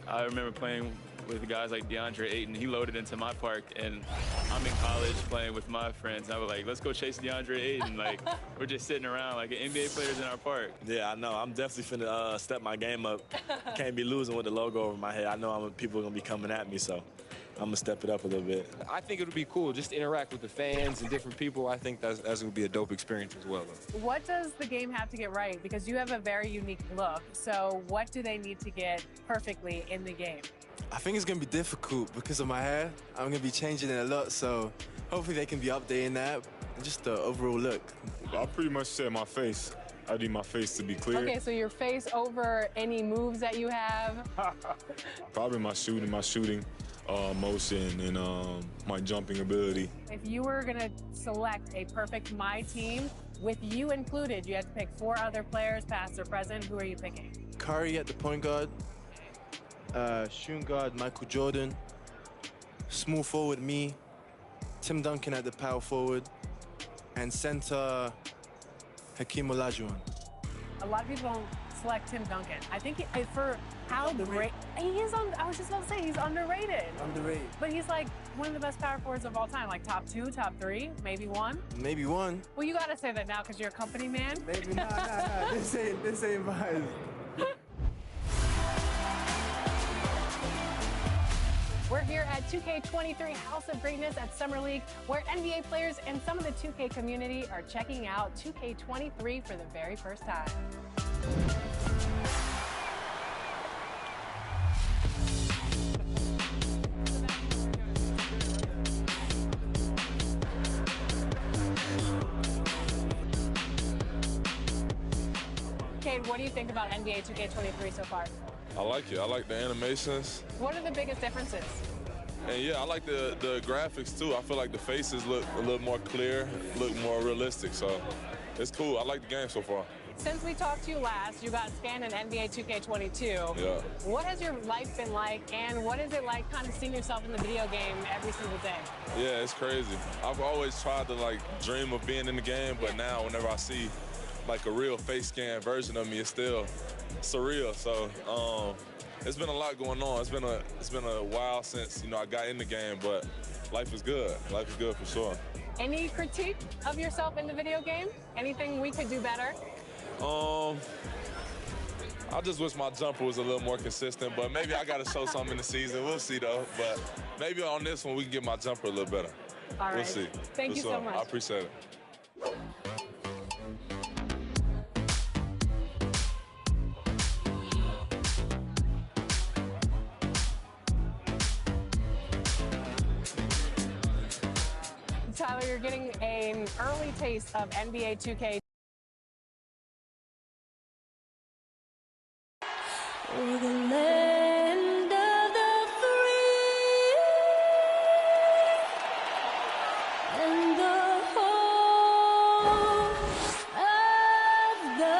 I remember playing with guys like DeAndre Ayton. He loaded into my park, and I'm in college playing with my friends. And I was like, let's go chase DeAndre Ayton. Like, we're just sitting around like NBA players in our park. Yeah, I know. I'm definitely finna step my game up. Can't be losing with the logo over my head. I know people are going to be coming at me, so I'm going to step it up a little bit. I think it would be cool just to interact with the fans and different people. I think that's going to be a dope experience as well. What does the game have to get right? Because you have a very unique look. So what do they need to get perfectly in the game? I think it's going to be difficult because of my hair. I'm going to be changing it a lot, so hopefully they can be updating that. Just the overall look. I pretty much said my face. I need my face to be clear. Okay, so your face over any moves that you have? Probably my shooting motion, and my jumping ability. If you were going to select a perfect My Team, with you included, you had to pick 4 other players, past or present. Who are you picking? Curry at the point guard. Shooting guard, Michael Jordan. Small forward, me. Tim Duncan at the power forward. And center, Hakeem Olajuwon. A lot of people don't select Tim Duncan. I think for how great he is, I was just about to say he's underrated. Underrated. But he's like one of the best power forwards of all time, like top 2, top 3, maybe 1. Maybe 1. Well, you got to say that now because you're a company man. Maybe nah. This ain't mine. We're here at 2K23 House of Greatness at Summer League, where NBA players and some of the 2K community are checking out 2K23 for the very first time. Cade, what do you think about NBA 2K23 so far? I like it. I like the animations. What are the biggest differences? And yeah, I like the graphics too. I feel like the faces look a little more clear, look more realistic. So it's cool. I like the game so far. Since we talked to you last, you got scanned in NBA 2K22. Yeah. What has your life been like, and what is it like kind of seeing yourself in the video game every single day? Yeah, it's crazy. I've always tried to like dream of being in the game, but now whenever I see like a real face scan version of me, it's still surreal. So it's been a lot going on. It's been a while since I got in the game, but life is good. Life is good for sure. Any critique of yourself in the video game? Anything we could do better? I just wish my jumper was a little more consistent, but maybe I got to show something in the season. We'll see though. But maybe on this one we can get my jumper a little better. All right. We'll see. Thank you so much. I appreciate it. Tyler, you're getting an early taste of NBA 2K. For the land of the free and the home of the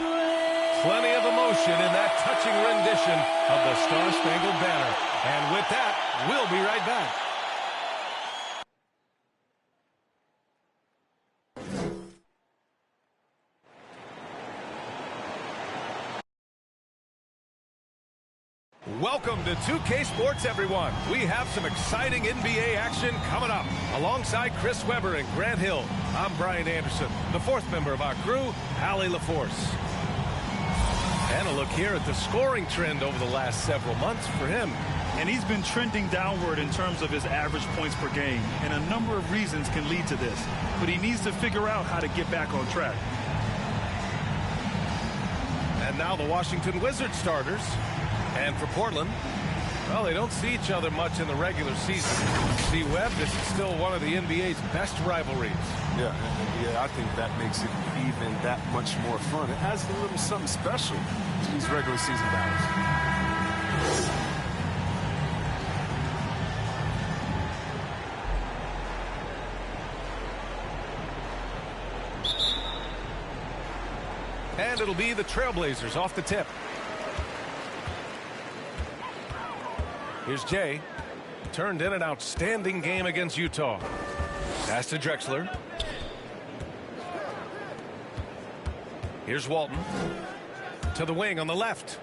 brave. Plenty of emotion in that touching rendition of the Star-Spangled Banner. And with that, we'll be right back. Welcome to 2K Sports, everyone. We have some exciting NBA action coming up. Alongside Chris Webber and Grant Hill, I'm Brian Anderson, the fourth member of our crew, Allie LaForce. And a look here at the scoring trend over the last several months for him. And he's been trending downward in terms of his average points per game. And a number of reasons can lead to this. But he needs to figure out how to get back on track. And now the Washington Wizards starters. And for Portland, well, they don't see each other much in the regular season. See, Webb, this is still one of the NBA's best rivalries. Yeah, I think that makes it even that much more fun. It adds a little something special to these regular season battles. And it'll be the Trailblazers off the tip. Here's Jay. turned in an outstanding game against Utah. Pass to Drexler. Here's Walton. To the wing on the left.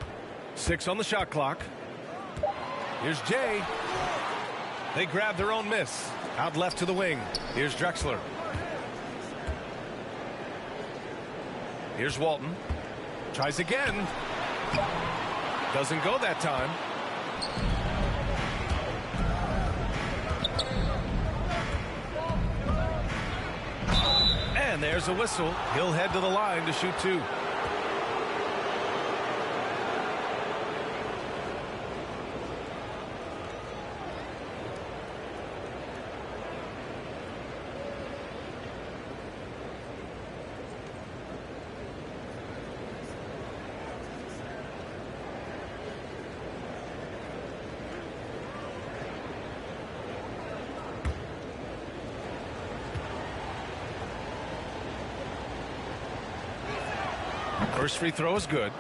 6 on the shot clock. Here's Jay. They grab their own miss. Out left to the wing. Here's Drexler. Here's Walton. Tries again. Doesn't go that time. And there's a whistle. He'll head to the line to shoot 2. First free throw is good.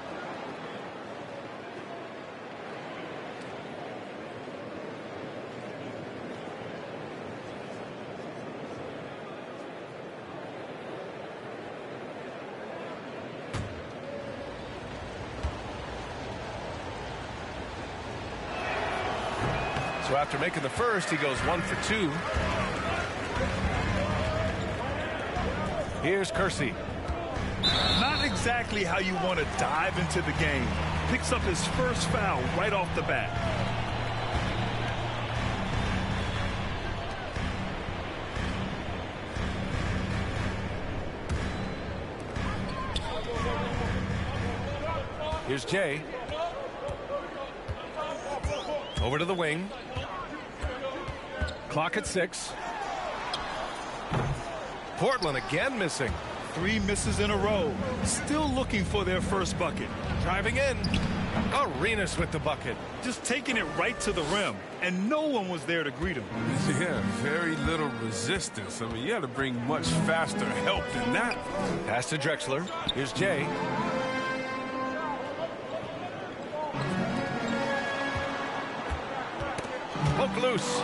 So after making the first, he goes 1 for 2. Here's Kersey. Not exactly how you want to dive into the game. Picks up his first foul right off the bat. Here's Jay. Over to the wing. Clock at 6. Portland again missing. 3 misses in a row. Still looking for their first bucket. Driving in. Arenas with the bucket. Just taking it right to the rim. And no one was there to greet him. Yeah, very little resistance. I mean, you had to bring much faster help than that. Pass to Drexler. Here's Jay. Hook loose.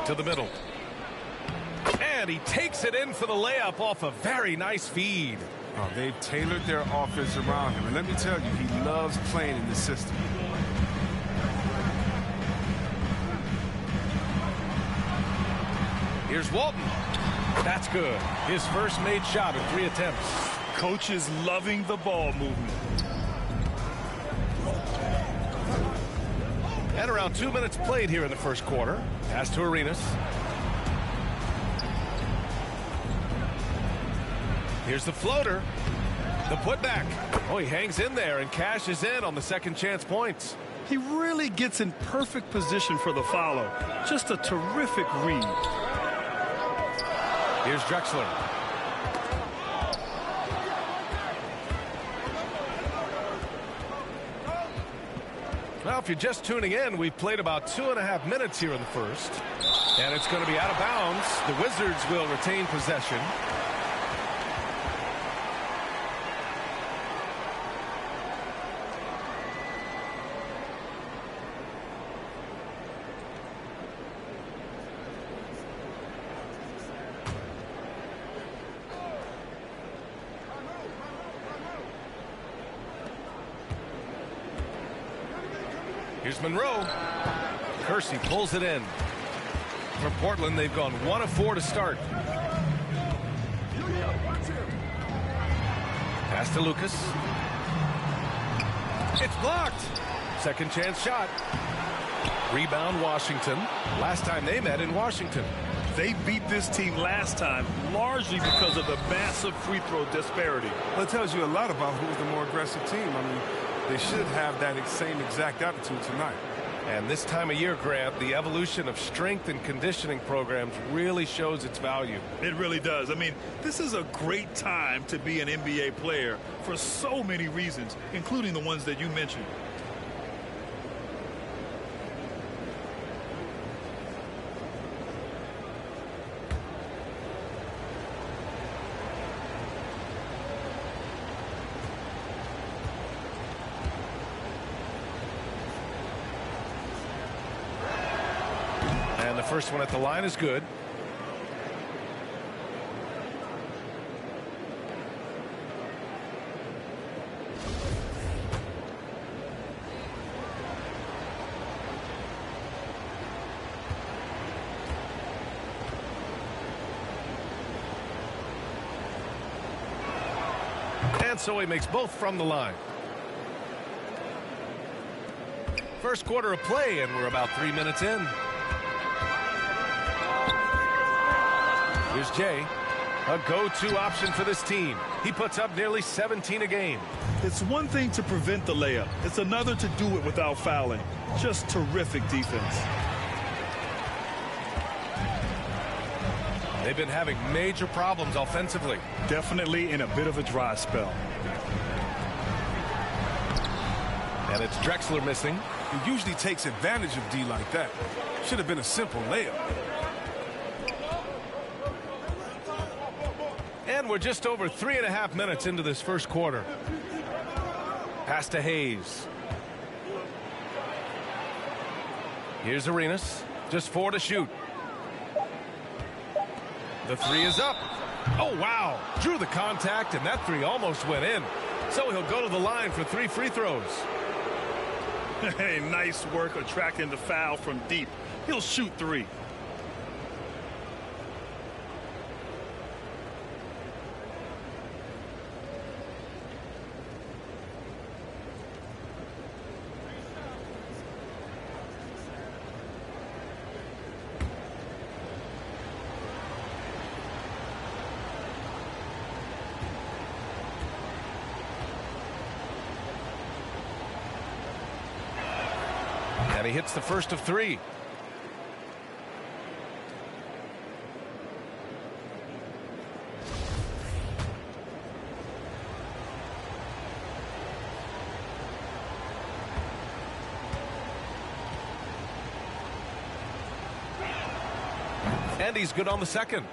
To the middle. And he takes it in for the layup off a very nice feed. Oh, they've tailored their offense around him. And let me tell you, he loves playing in this system. Here's Walton. That's good. His first made shot in 3 attempts. Coach is loving the ball movement. And around 2 minutes played here in the first quarter. Pass to Arenas. Here's the floater. The putback. Oh, he hangs in there and cashes in on the second chance points. He really gets in perfect position for the follow. Just a terrific read. Here's Drexler. Well, if you're just tuning in, we've played about 2.5 minutes here in the first. And it's going to be out of bounds. The Wizards will retain possession. Here's Monroe. Kersey pulls it in. For Portland, they've gone 1 of 4 to start. Pass to Lucas. It's blocked. Second chance shot. Rebound Washington. Last time they met in Washington. They beat this team last time largely because of the massive free throw disparity. Well, it tells you a lot about who's the more aggressive team. I mean, they should have that same exact attitude tonight. And this time of year, Grant, the evolution of strength and conditioning programs really shows its value. It really does. I mean, this is a great time to be an NBA player for so many reasons, including the ones that you mentioned. And the first one at the line is good. And so he makes both from the line. First quarter of play, and we're about 3 minutes in. Here's Jay, a go-to option for this team. He puts up nearly 17 a game. It's one thing to prevent the layup. It's another to do it without fouling. Just terrific defense. They've been having major problems offensively. Definitely in a bit of a dry spell. And it's Drexler missing. He usually takes advantage of D like that. Should have been a simple layup. And we're just over 3.5 minutes into this first quarter. Pass to Hayes. Here's Arenas. Just 4 to shoot. The 3 is up. Oh, wow. Drew the contact, and that 3 almost went in. So he'll go to the line for 3 free throws. Hey, nice work attracting the foul from deep. He'll shoot 3. And he hits the first of 3. And he's good on the second.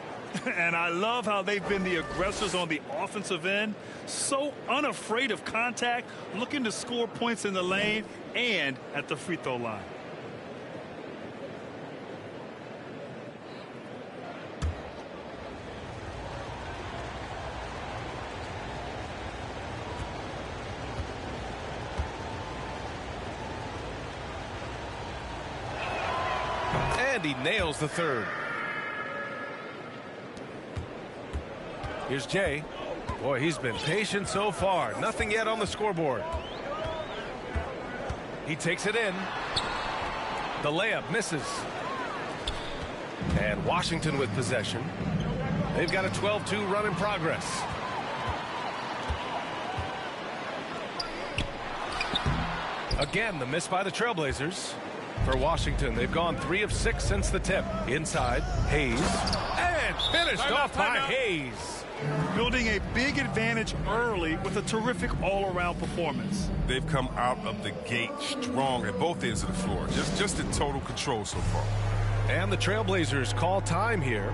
And I love how they've been the aggressors on the offensive end. So unafraid of contact, looking to score points in the lane and at the free throw line. And he nails the third. Here's Jay. Boy, he's been patient so far. Nothing yet on the scoreboard. He takes it in. The layup misses. And Washington with possession. They've got a 12-2 run in progress. Again, the miss by the Trailblazers. For Washington, they've gone 3 of 6 since the tip. Inside, Hayes. And finished off by Hayes. Building a big advantage early with a terrific all-around performance. They've come out of the gate strong at both ends of the floor. Just in total control so far. And the Trailblazers call time here.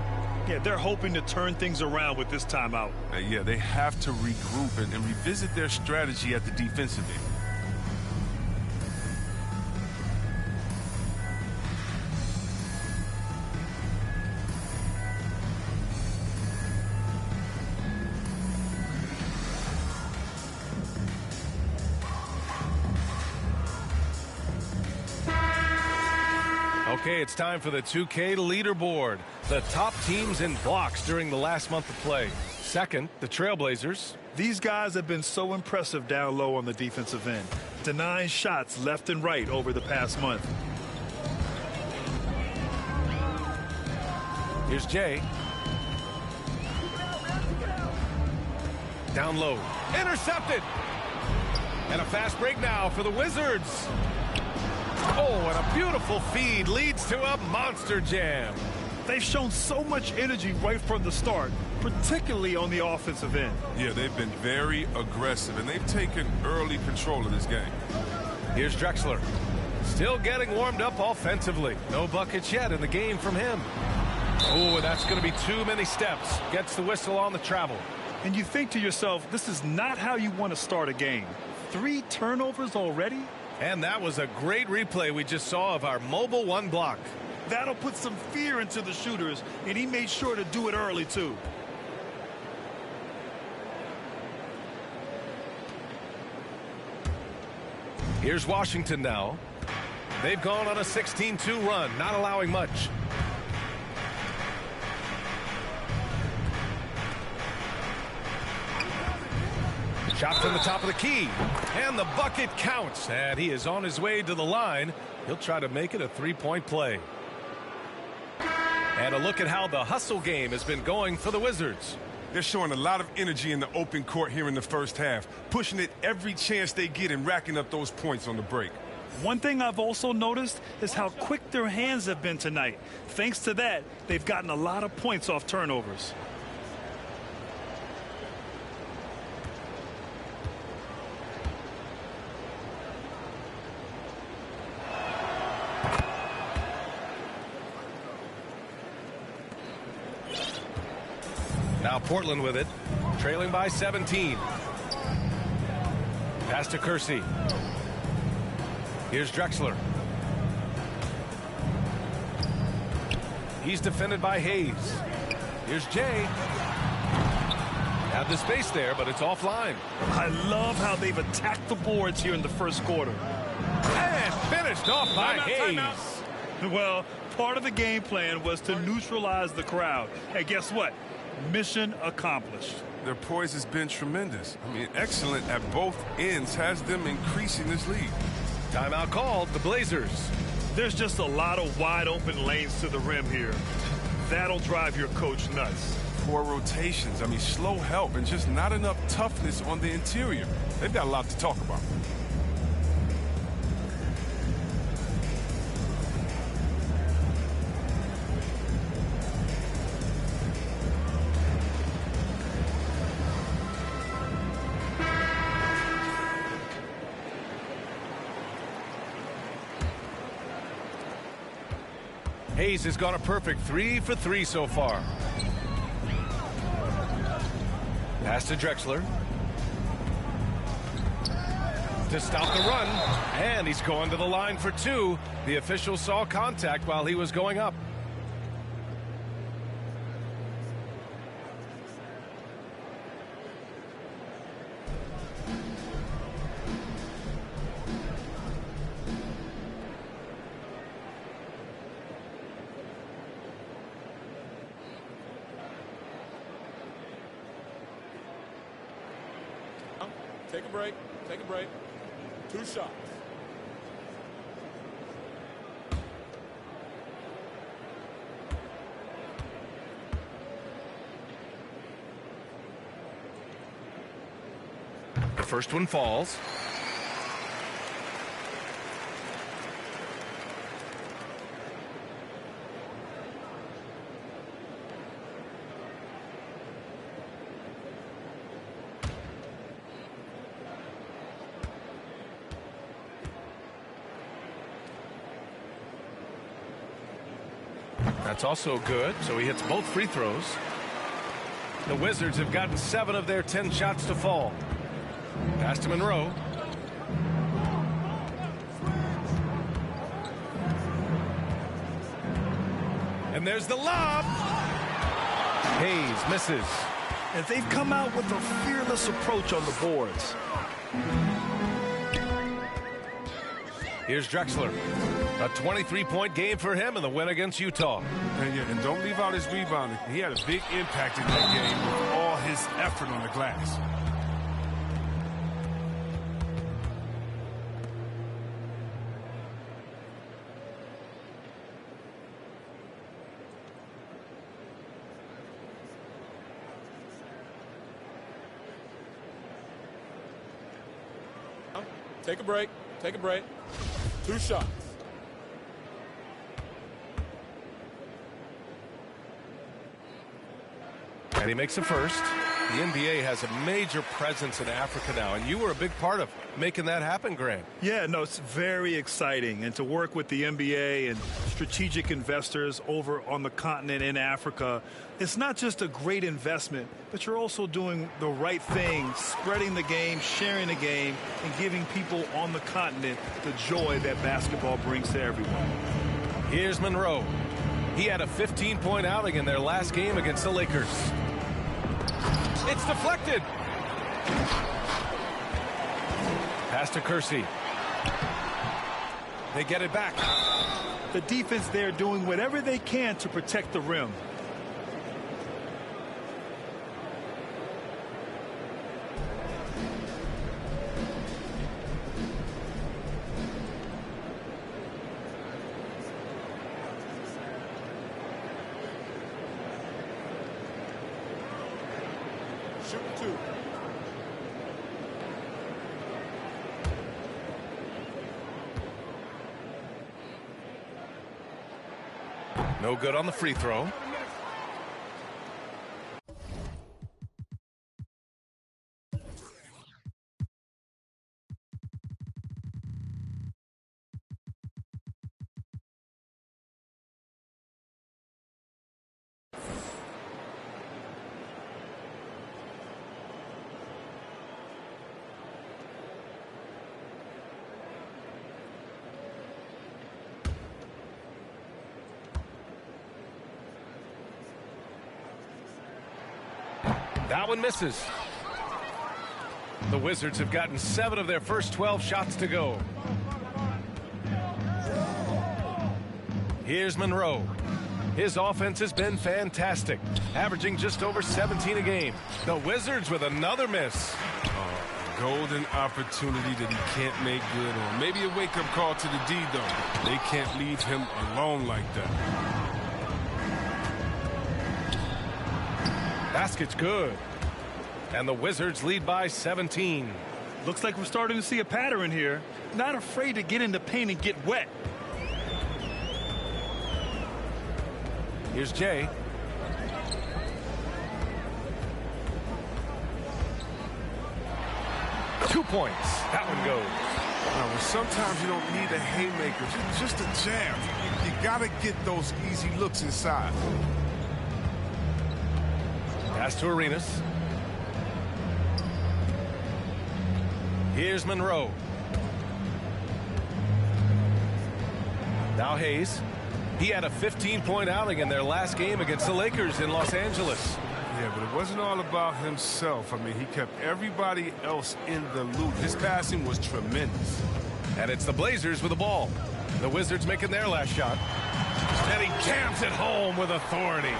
Yeah, they're hoping to turn things around with this timeout. Yeah, they have to regroup and revisit their strategy at the defensive end. Okay, it's time for the 2K leaderboard. The top teams in blocks during the last month of play. Second, the Trailblazers. These guys have been so impressive down low on the defensive end, denying shots left and right over the past month. Here's Jay. Down low. Intercepted. And a fast break now for the Wizards. Oh, and a beautiful feed leads to a monster jam. They've shown so much energy right from the start, particularly on the offensive end. Yeah, they've been very aggressive, and they've taken early control of this game. Here's Drexler. Still getting warmed up offensively. No buckets yet in the game from him. Oh, that's going to be too many steps. Gets the whistle on the travel. And you think to yourself, this is not how you want to start a game. 3 turnovers already? And that was a great replay we just saw of our mobile 1 block. That'll put some fear into the shooters, and he made sure to do it early, too. Here's Washington now. They've gone on a 16-2 run, not allowing much. Shot from the top of the key, and the bucket counts, and he is on his way to the line. He'll try to make it a three-point play. And a look at how the hustle game has been going for the Wizards. They're showing a lot of energy in the open court here in the first half, pushing it every chance they get and racking up those points on the break. One thing I've also noticed is how quick their hands have been tonight. Thanks to that, they've gotten a lot of points off turnovers. Now Portland with it, trailing by 17. Pass to Kersey. Here's Drexler. He's defended by Hayes. Here's Jay. Had the space there, but it's offline. I love how they've attacked the boards here in the first quarter. And finished off by Hayes. Well, part of the game plan was to neutralize the crowd. And guess what? Mission accomplished. Their poise has been tremendous. I mean, excellent at both ends, has them increasing this lead. Timeout called, the Blazers. There's just a lot of wide open lanes to the rim here. That'll drive your coach nuts. Poor rotations. I mean, slow help and just not enough toughness on the interior. They've got a lot to talk about. Hayes has gone a perfect 3 for 3 so far. Pass to Drexler. To stop the run. And he's going to the line for 2. The official saw contact while he was going up. Take a break. Take a break. 2 shots. The first one falls. That's also good, so he hits both free throws. The Wizards have gotten 7 of their 10 shots to fall. Pass to Monroe. And there's the lob. Hayes misses. And they've come out with a fearless approach on the boards. Here's Drexler. A 23-point game for him in the win against Utah. And don't leave out his rebounding. He had a big impact in that game with all his effort on the glass. Take a break. Take a break. 2 shots. And he makes the first. The NBA has a major presence in Africa now, and you were a big part of making that happen, Grant. Yeah, no, it's very exciting. And to work with the NBA and strategic investors over on the continent in Africa, it's not just a great investment, but you're also doing the right thing, spreading the game, sharing the game, and giving people on the continent the joy that basketball brings to everyone. Here's Monroe. He had a 15-point outing in their last game against the Lakers. It's deflected. Pass to Kersey. They get it back. The defense there doing whatever they can to protect the rim. No good on the free throw. That one misses. The Wizards have gotten 7 of their first 12 shots to go. Here's Monroe. His offense has been fantastic, averaging just over 17 a game. The Wizards with another miss. Golden opportunity that he can't make good on. Maybe a wake-up call to the D, though. They can't leave him alone like that. Basket's good. And the Wizards lead by 17. Looks like we're starting to see a pattern here. Not afraid to get in the paint and get wet. Here's Jay. Two points. That one goes. Well, sometimes you don't need a haymaker, just a jam. You got to get those easy looks inside. Pass to Arenas. Here's Monroe. Now Hayes. He had a 15-point outing in their last game against the Lakers in Los Angeles. Yeah, but it wasn't all about himself. I mean, he kept everybody else in the loop. His passing was tremendous. And it's the Blazers with the ball. The Wizards making their last shot. And he jams it home with authority.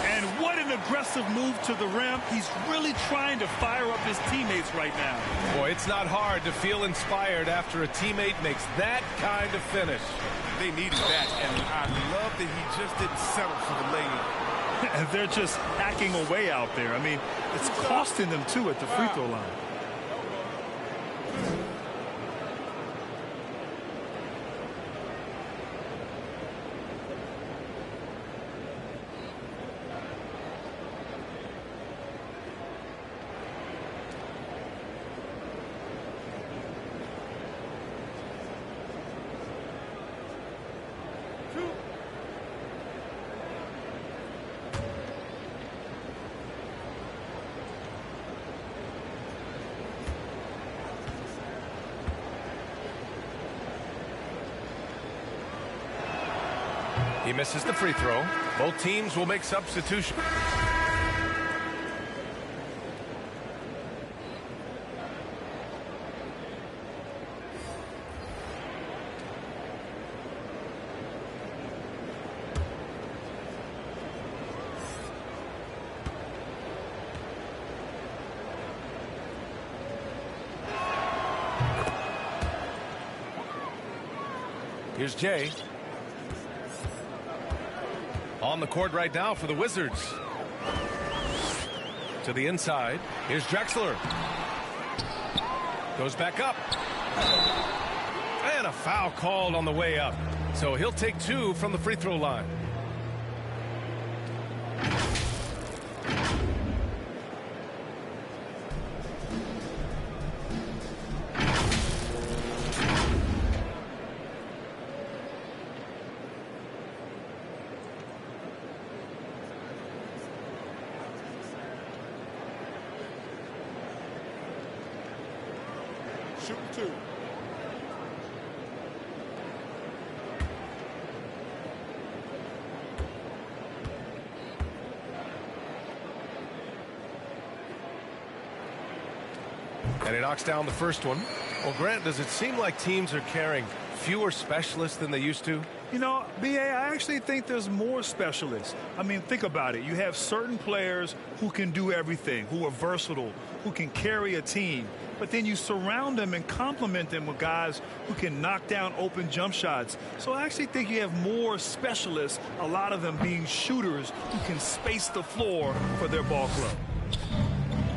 And what an aggressive move to the rim. He's really trying to fire up his teammates right now. Boy, it's not hard to feel inspired after a teammate makes that kind of finish. They needed that, and I love that he just didn't settle for the lay-in. And they're just hacking away out there. I mean, it's costing them, too, at the free throw line. He misses the free throw. Both teams will make substitutions. Here's Jay. On the court right now for the Wizards. To the inside. Here's Drexler. Goes back up. And a foul called on the way up. So he'll take 2 from the free throw line. And he knocks down the first one. Well, Grant, does it seem like teams are carrying fewer specialists than they used to? You know, B.A., I actually think there's more specialists. I mean, think about it. You have certain players who can do everything, who are versatile, who can carry a team. But then you surround them and complement them with guys who can knock down open jump shots. So I actually think you have more specialists, a lot of them being shooters who can space the floor for their ball club.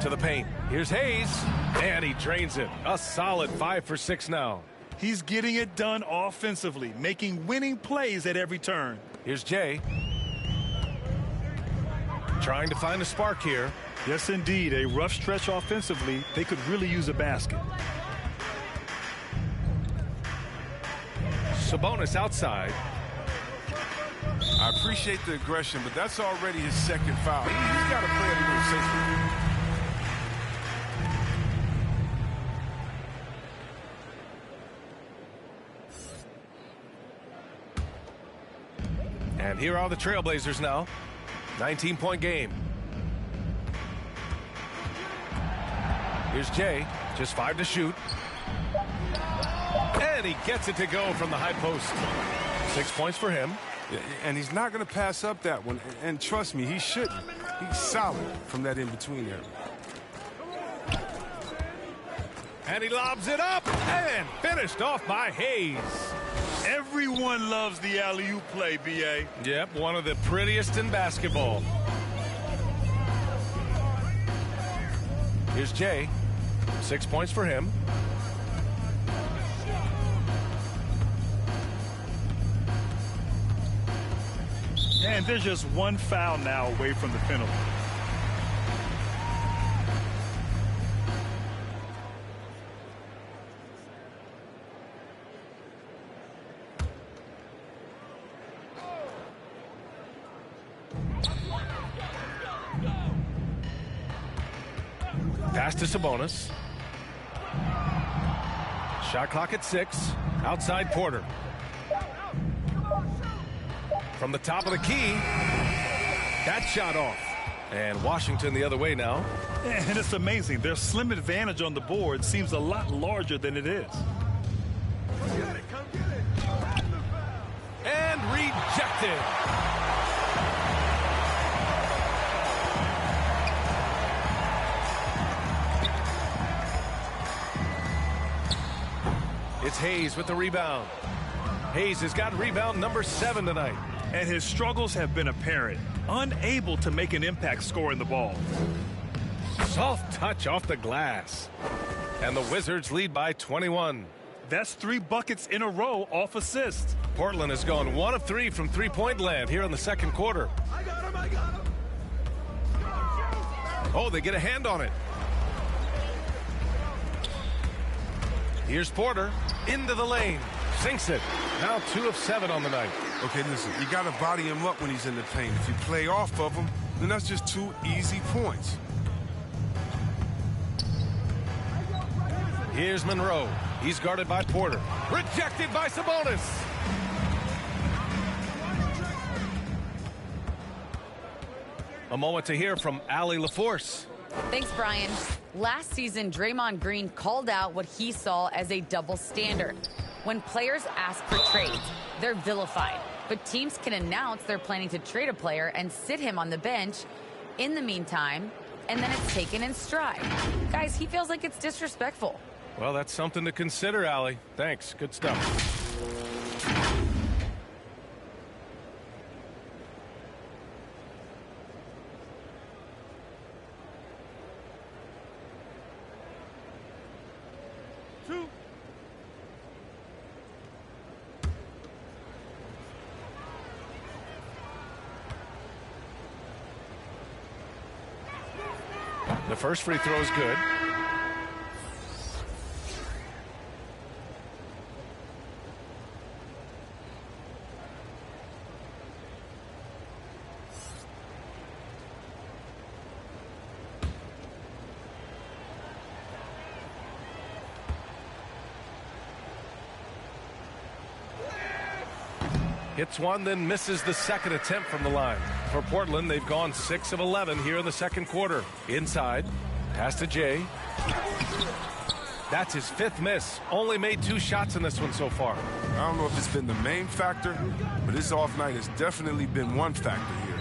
To the paint. Here's Hayes. And he drains it. A solid 5 for 6 now. He's getting it done offensively, making winning plays at every turn. Here's Jay. Trying to find a spark here. Yes, indeed. A rough stretch offensively. They could really use a basket. Sabonis outside. I appreciate the aggression, but that's already his second foul. He's got to play a little safer. And here are the Trailblazers now. 19-point game. Here's Jay. Just 5 to shoot. And he gets it to go from the high post. 6 points for him. And he's not going to pass up that one. And trust me, he shouldn't. He's solid from that in-between there. And he lobs it up. And finished off by Hayes. Everyone loves the alley-oop play, B.A. Yep, one of the prettiest in basketball. Here's Jay. 6 points for him. And there's just one foul now away from the penalty. Pass to Sabonis. Shot clock at 6. Outside Porter. From the top of the key. That shot off. And Washington the other way now. And it's amazing. Their slim advantage on the board seems a lot larger than it is. And rejected. It's Hayes with the rebound. Hayes has got rebound number 7 tonight. And his struggles have been apparent. Unable to make an impact scoring the ball. Soft touch off the glass. And the Wizards lead by 21. That's 3 buckets in a row off assists. Portland has gone 1 of 3 from three-point land here in the second quarter. I got him. Oh, they get a hand on it. Here's Porter into the lane. Sinks it. Now 2 of 7 on the night. Okay, listen, you got to body him up when he's in the paint. If you play off of him, then that's just 2 easy points. Here's Monroe. He's guarded by Porter. Rejected by Sabonis. A moment to hear from Allie LaForce. Thanks, Brian. Last season, Draymond Green called out what he saw as a double standard. When players ask for trades, they're vilified. But teams can announce they're planning to trade a player and sit him on the bench in the meantime, and then it's taken in stride. Guys, he feels like it's disrespectful. Well, that's something to consider, Allie. Thanks. Good stuff. The first free throw is good. Hits one, then misses the second attempt from the line. For Portland, they've gone 6 of 11 here in the second quarter. Inside, pass to Jay. That's his 5th miss. Only made 2 shots in this one so far. I don't know if it's been the main factor, but his off night has definitely been one factor here.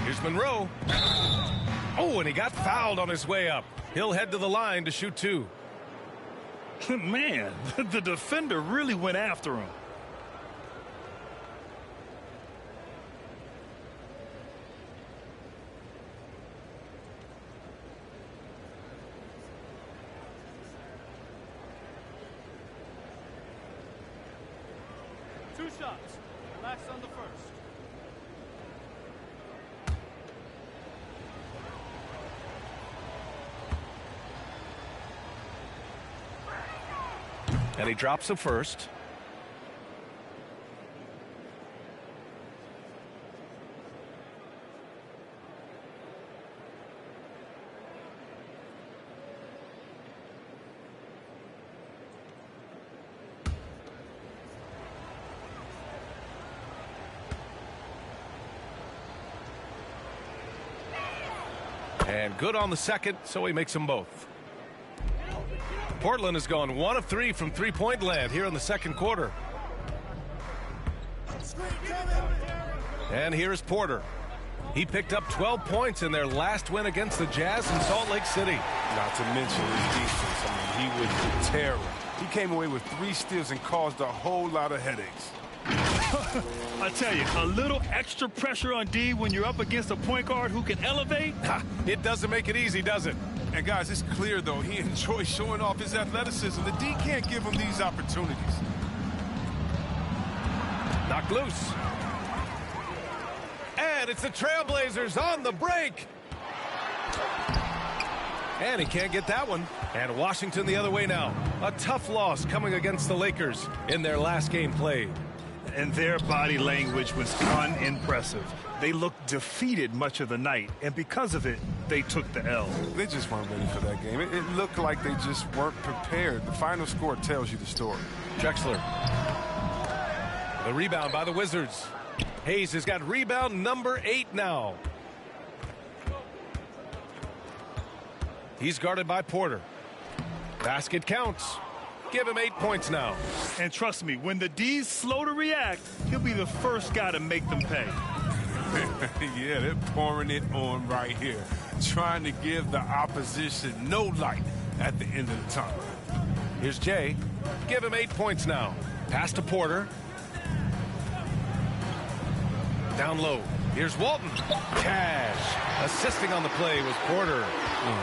Here's Monroe. Oh, and he got fouled on his way up. He'll head to the line to shoot 2. Man, the defender really went after him. Two shots. Relax on the first. And he drops the first. And good on the second, so he makes them both. Portland has gone 1 of 3 from three-point land here in the second quarter. And here's Porter. He picked up 12 points in their last win against the Jazz in Salt Lake City. Not to mention his defense. I mean, he was terror. He came away with 3 steals and caused a whole lot of headaches. I tell you, a little extra pressure on D when you're up against a point guard who can elevate. It doesn't make it easy, does it? And guys, it's clear, though, he enjoys showing off his athleticism. The D can't give him these opportunities. Knocked loose. And it's the Trailblazers on the break. And he can't get that one. And Washington the other way now. A tough loss coming against the Lakers in their last game played. And their body language was unimpressive. They looked defeated much of the night, and because of it, they took the L. They just weren't ready for that game. It looked like they just weren't prepared. The final score tells you the story. Drexler. The rebound by the Wizards. Hayes has got rebound number 8 now. He's guarded by Porter. Basket counts. Give him 8 points now. And trust me, when the D's slow to react, he'll be the first guy to make them pay. Yeah, they're pouring it on right here. Trying to give the opposition no light at the end of the tunnel. Here's Jay. Give him 8 points now. Pass to Porter. Down low. Here's Walton. Cash. Assisting on the play was Porter.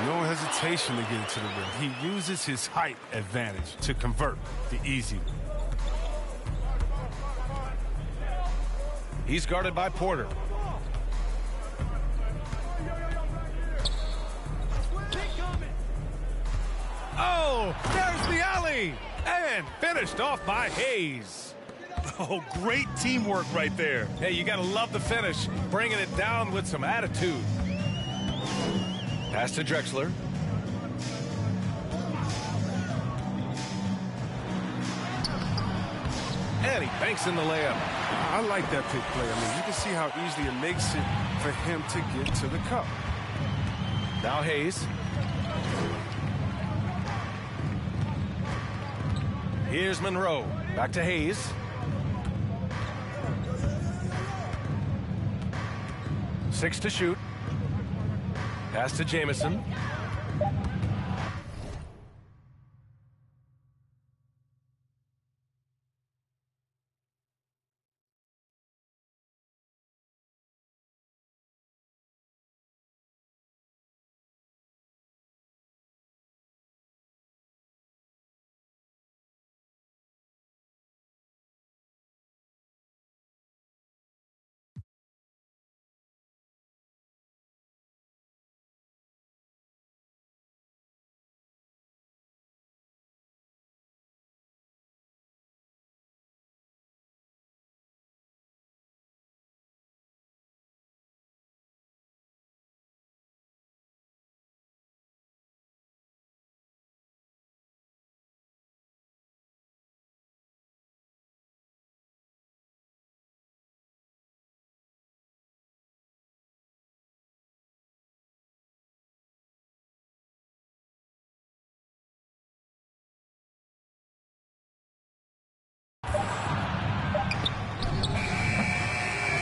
No hesitation to get it to the rim. He uses his height advantage to convert the easy one. He's guarded by Porter. Oh, there's the alley. And finished off by Hayes. Oh, great teamwork right there. Hey, you got to love the finish. Bringing it down with some attitude. Pass to Drexler. And he banks in the layup. I like that pick play. I mean, you can see how easily it makes it for him to get to the cup. Now Hayes. Here's Monroe. Back to Hayes. 6 to shoot. Pass to Jamison.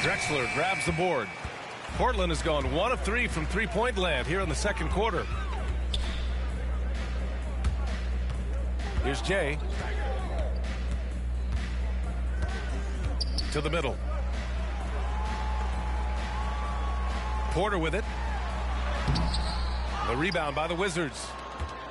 Drexler grabs the board. Portland has gone 1 of 3 from three-point land here in the second quarter. Here's Jay. To the middle. Porter with it. The rebound by the Wizards.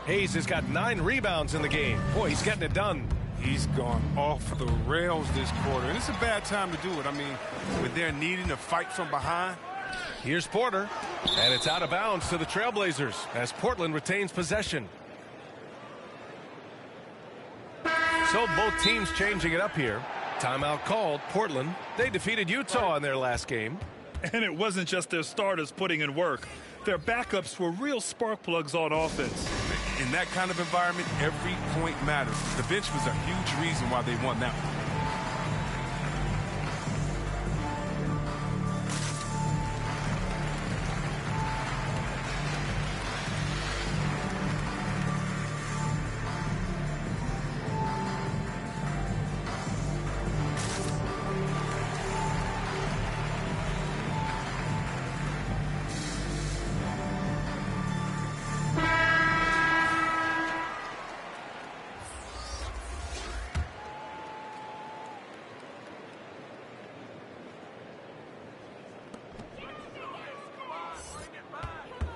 Hayes has got 9 rebounds in the game. Boy, he's getting it done. He's gone off the rails this quarter, and it's a bad time to do it. I mean, when they're needing to fight from behind. Here's Porter, and it's out of bounds to the Trailblazers as Portland retains possession. So both teams changing it up here. Timeout called. Portland, they defeated Utah in their last game. And it wasn't just their starters putting in work. Their backups were real spark plugs on offense. In that kind of environment, every point matters. The bench was a huge reason why they won that one.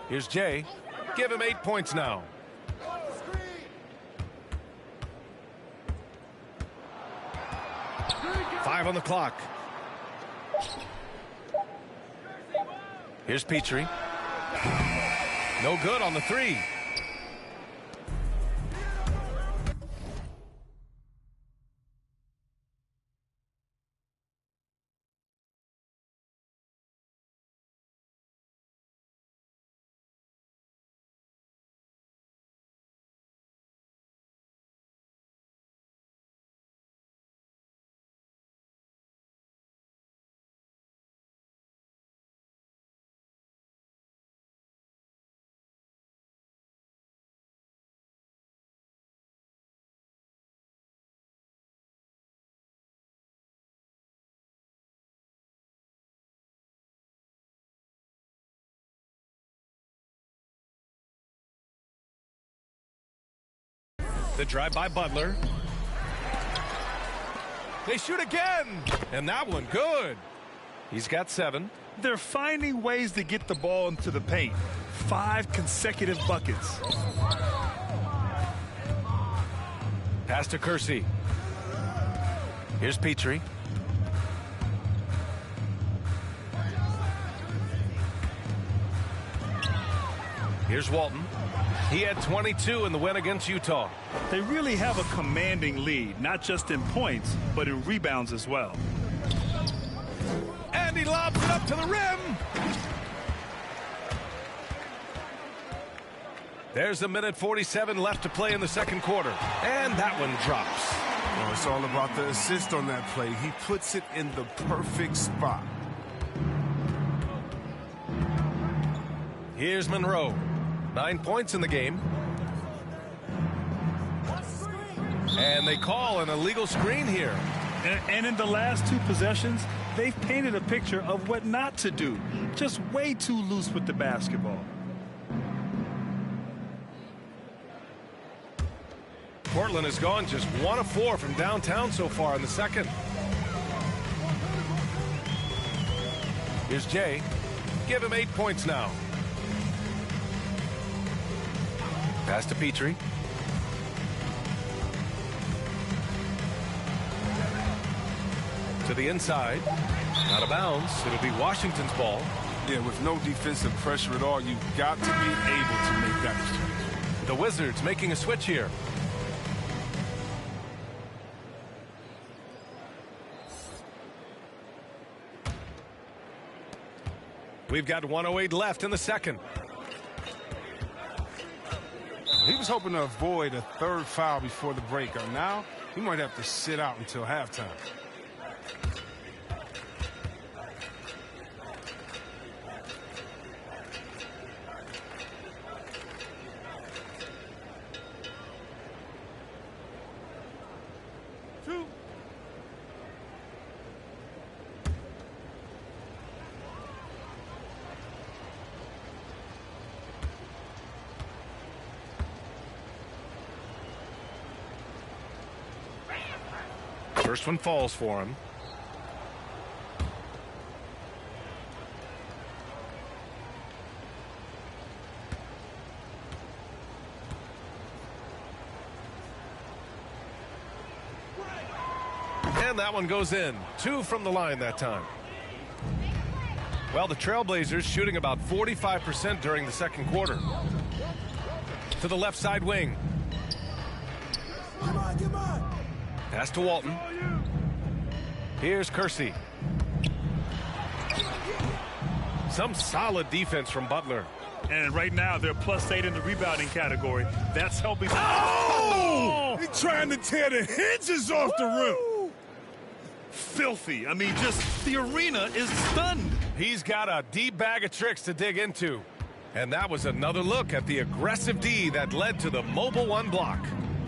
Here's Jay. Give him 8 points now. Five on the clock. Here's Petrie. No good on the three. The drive by Butler. They shoot again. And that one good. He's got 7. They're finding ways to get the ball into the paint. 5 consecutive buckets. Pass to Kersey. Here's Petrie. Here's Walton. He had 22 in the win against Utah. They really have a commanding lead, not just in points, but in rebounds as well. And he lobs it up to the rim. There's 1:47 left to play in the second quarter. And that one drops. Well, it's all about the assist on that play. He puts it in the perfect spot. Here's Monroe. 9 points in the game. And they call an illegal screen here. And in the last 2 possessions, they've painted a picture of what not to do. Just way too loose with the basketball. Portland has gone just 1 of 4 from downtown so far in the second. Here's Jay. Give him 8 points now. Pass to Petrie. To the inside. Out of bounds. It'll be Washington's ball. Yeah, with no defensive pressure at all, you've got to be able to make that exchange. The Wizards making a switch here. We've got 1:08 left in the second. He was hoping to avoid a 3rd foul before the break. Now, he might have to sit out until halftime. First one falls for him. And that one goes in. 2 from the line that time. Well, the Trailblazers shooting about 45% during the second quarter. To the left side wing. Pass to Walton. Here's Kersey. Some solid defense from Butler. And right now, they're +8 in the rebounding category. That's helping. Oh! He's trying to tear the hinges off the rim. Filthy. I mean, just the arena is stunned. He's got a deep bag of tricks to dig into. And that was another look at the aggressive D that led to the mobile 1 block.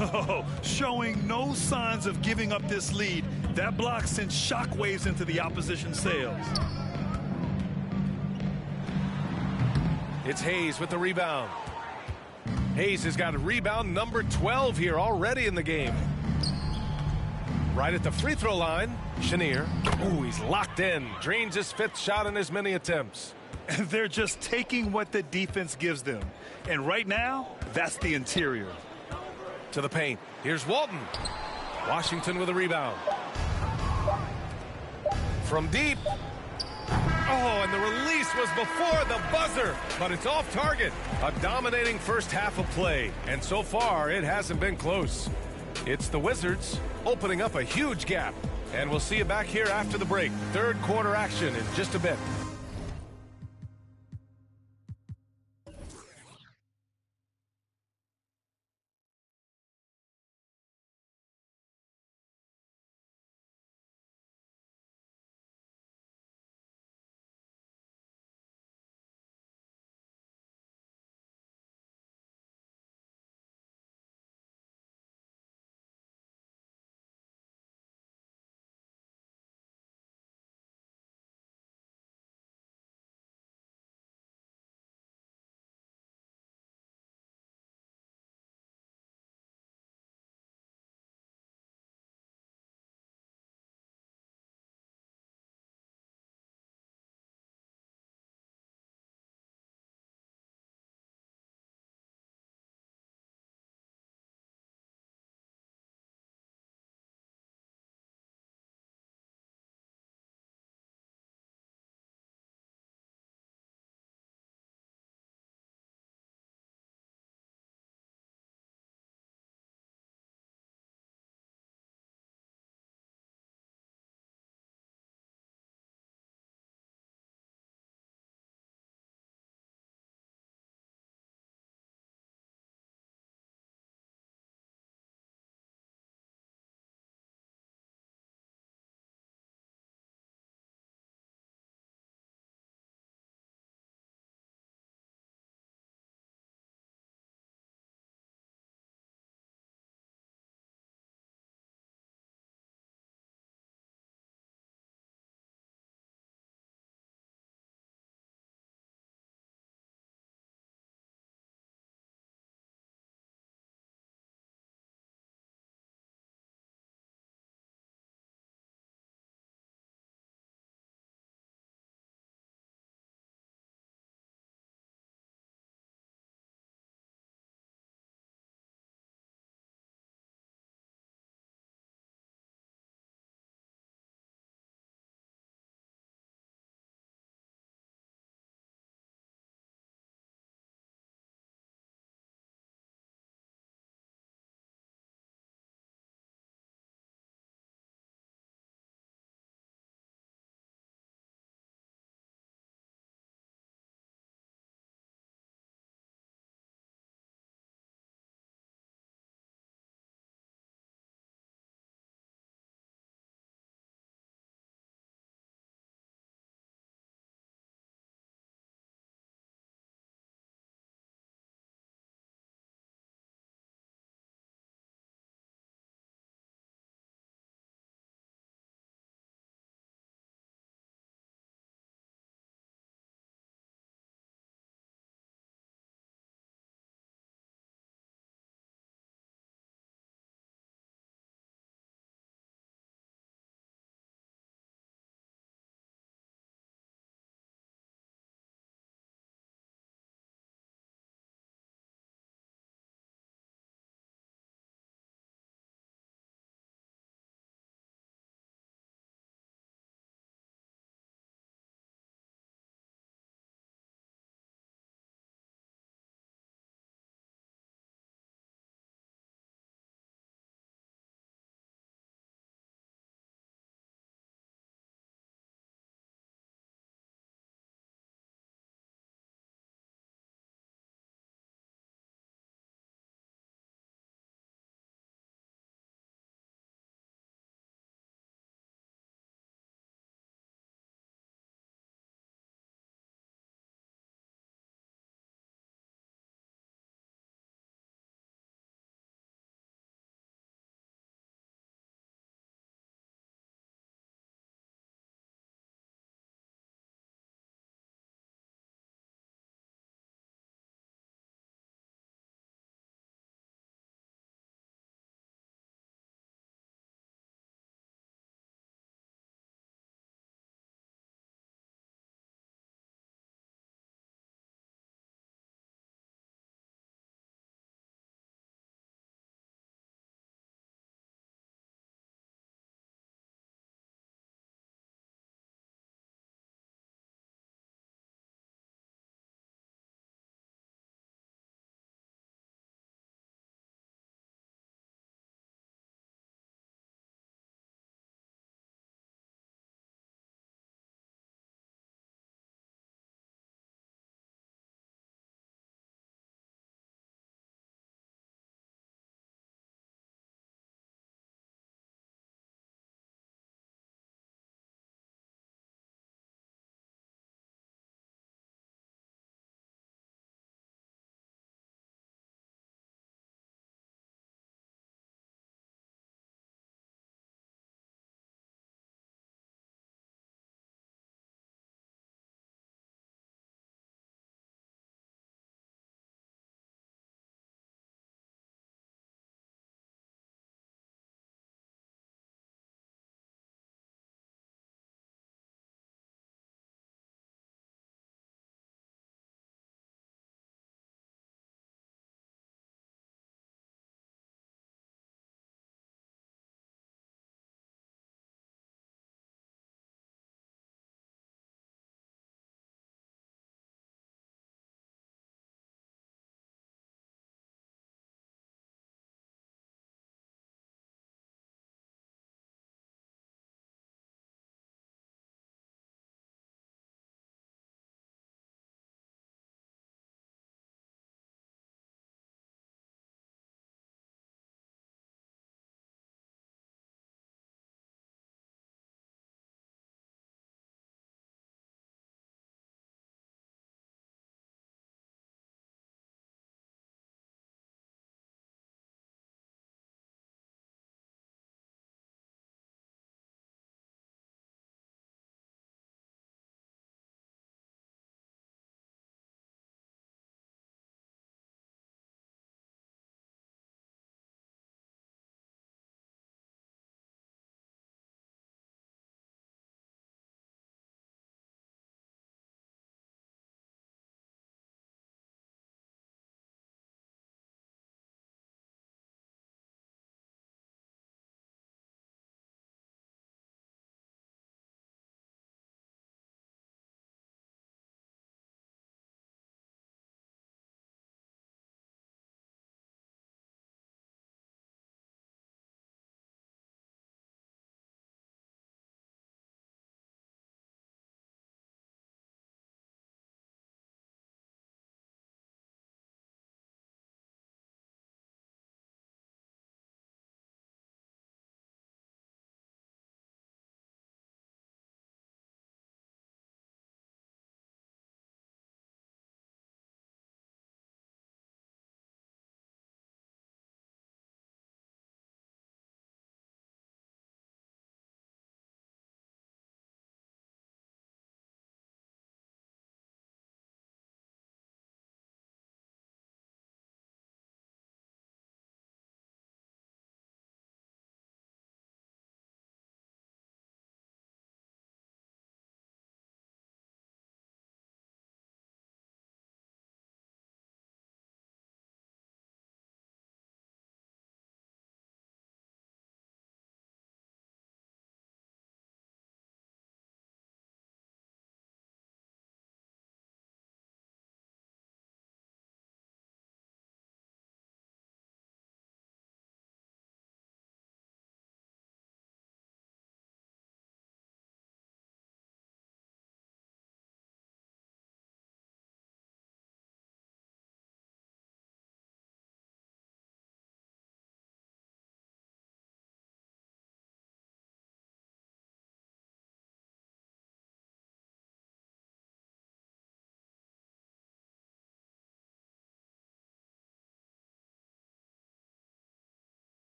Oh, showing no signs of giving up this lead. That block sent shockwaves into the opposition sails. It's Hayes with the rebound. Hayes has got a rebound number 12 here already in the game. Right at the free throw line, Chenier. Ooh, he's locked in. Drains his 5th shot in as many attempts. And they're just taking what the defense gives them. And right now, that's the interior. To the paint. Here's Walton. Washington with a rebound. From deep. Oh, and the release was before the buzzer, but it's off target. A dominating first half of play, and so far it hasn't been close. It's the Wizards opening up a huge gap, and we'll see you back here after the break. Third quarter action in just a bit.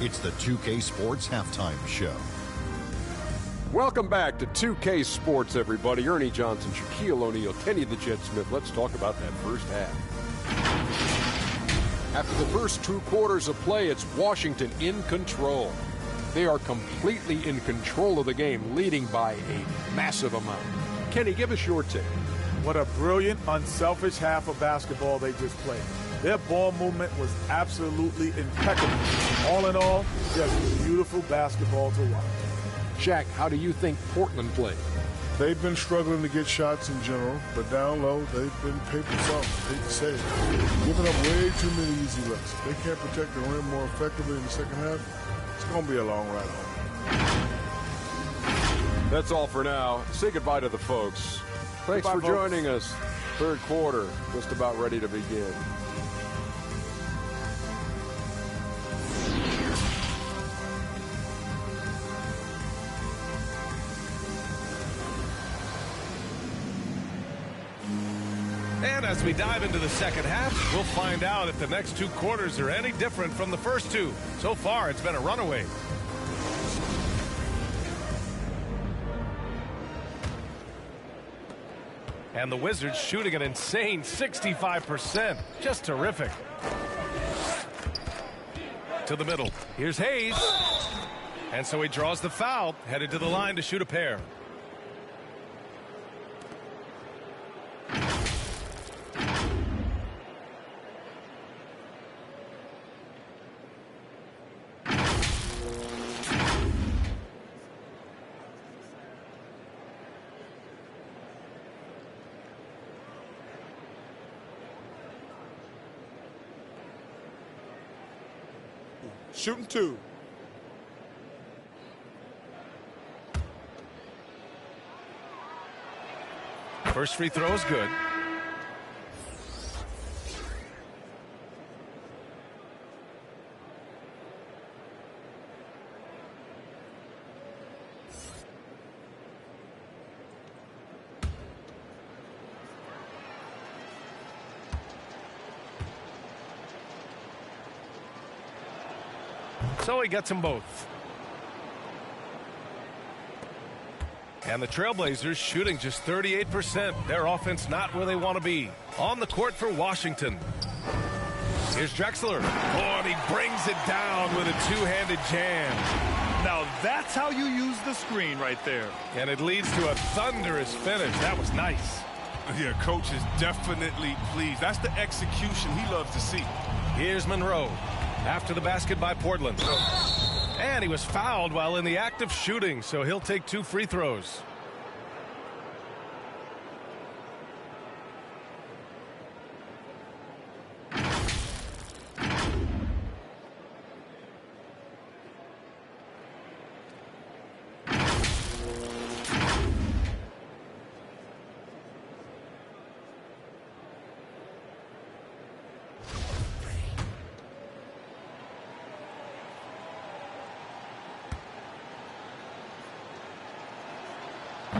It's the 2K Sports Halftime Show. Welcome back to 2K Sports, everybody. Ernie Johnson, Shaquille O'Neal, Kenny the Jet Smith. Let's talk about that first half. After the first 2 quarters of play, it's Washington in control. They are completely in control of the game, leading by a massive amount. Kenny, give us your take. What a brilliant, unselfish half of basketball they just played. Their ball movement was absolutely impeccable. All in all, just beautiful basketball to watch. Shaq, how do you think Portland played? They've been struggling to get shots in general, but down low, they've been paper soft, hate to say it. Giving up way too many easy looks. They can't protect the rim more effectively in the second half. It's going to be a long ride home. That's all for now. Say goodbye to the folks. Thanks Goodbye, for joining us. Third quarter, just about ready to begin. And as we dive into the second half, we'll find out if the next 2 quarters are any different from the first 2. So far, it's been a runaway. And the Wizards shooting an insane 65%. Just terrific. To the middle. Here's Hayes. And so he draws the foul, headed to the line to shoot a pair. Shooting 2. First free throw is good. So he gets them both. And the Trailblazers shooting just 38%. Their offense not where they want to be. On the court for Washington. Here's Drexler. Oh, and he brings it down with a 2-handed jam. Now that's how you use the screen right there. And it leads to a thunderous finish. That was nice. Yeah, coach is definitely pleased. That's the execution he loves to see. Here's Monroe. After the basket by Portland. And he was fouled while in the act of shooting, so he'll take 2 free throws.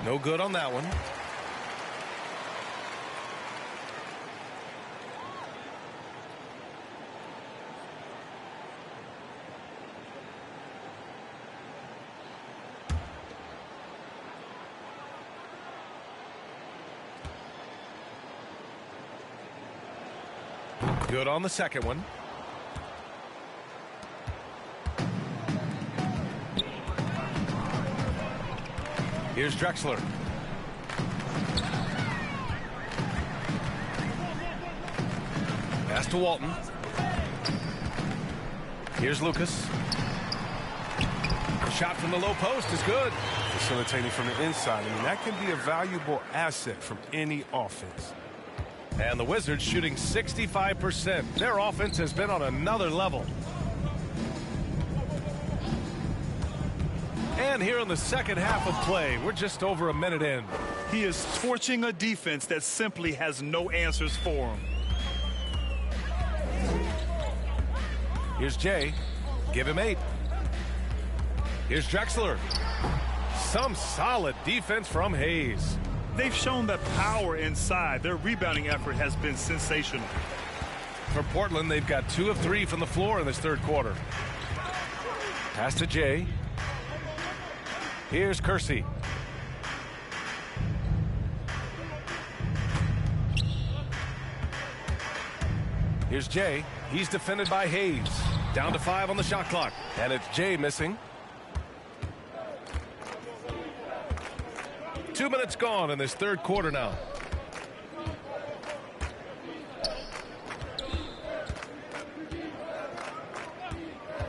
No good on that one. Good on the second one. Here's Drexler. Pass to Walton. Here's Lucas. The shot from the low post is good. Facilitating from the inside. I mean, that can be a valuable asset from any offense. And the Wizards shooting 65%. Their offense has been on another level. And here in the second half of play, we're just over a minute in. He is torching a defense that simply has no answers for him. Here's Jay. Give him 8. Here's Drexler. Some solid defense from Hayes. They've shown that power inside. Their rebounding effort has been sensational. For Portland, they've got 2 of 3 from the floor in this third quarter. Pass to Jay. Here's Kersey. Here's Jay. He's defended by Hayes. Down to 5 on the shot clock. And it's Jay missing. 2 minutes gone in this third quarter now.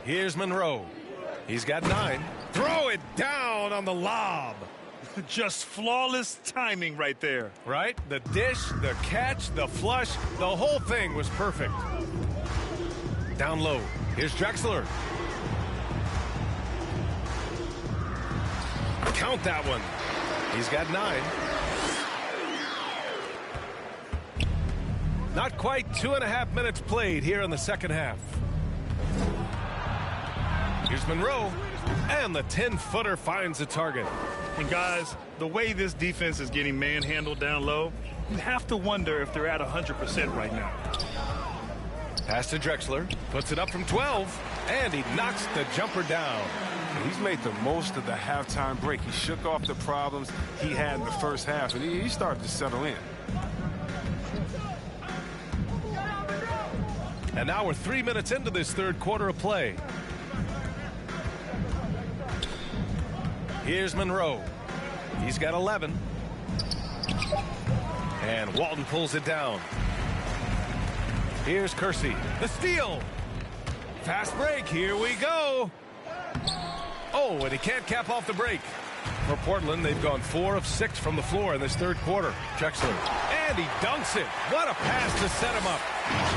Here's Monroe. He's got 9. Throw it down on the lob. Just flawless timing right there. Right? The dish, the catch, the flush, the whole thing was perfect. Down low. Here's Drexler. Count that one. He's got 9. Not quite 2.5 minutes played here in the second half. Here's Monroe. And the 10-footer finds the target. And guys, the way this defense is getting manhandled down low, you have to wonder if they're at 100% right now. Pass to Drexler. Puts it up from 12. And he knocks the jumper down. He's made the most of the halftime break. He shook off the problems he had in the first half, and he started to settle in. And now we're 3 minutes into this third quarter of play. Here's Monroe. He's got 11. And Walton pulls it down. Here's Kersey. The steal. Fast break. Here we go. Oh, and he can't cap off the break. For Portland, they've gone 4 of 6 from the floor in this third quarter. Drexler. And he dunks it. What a pass to set him up.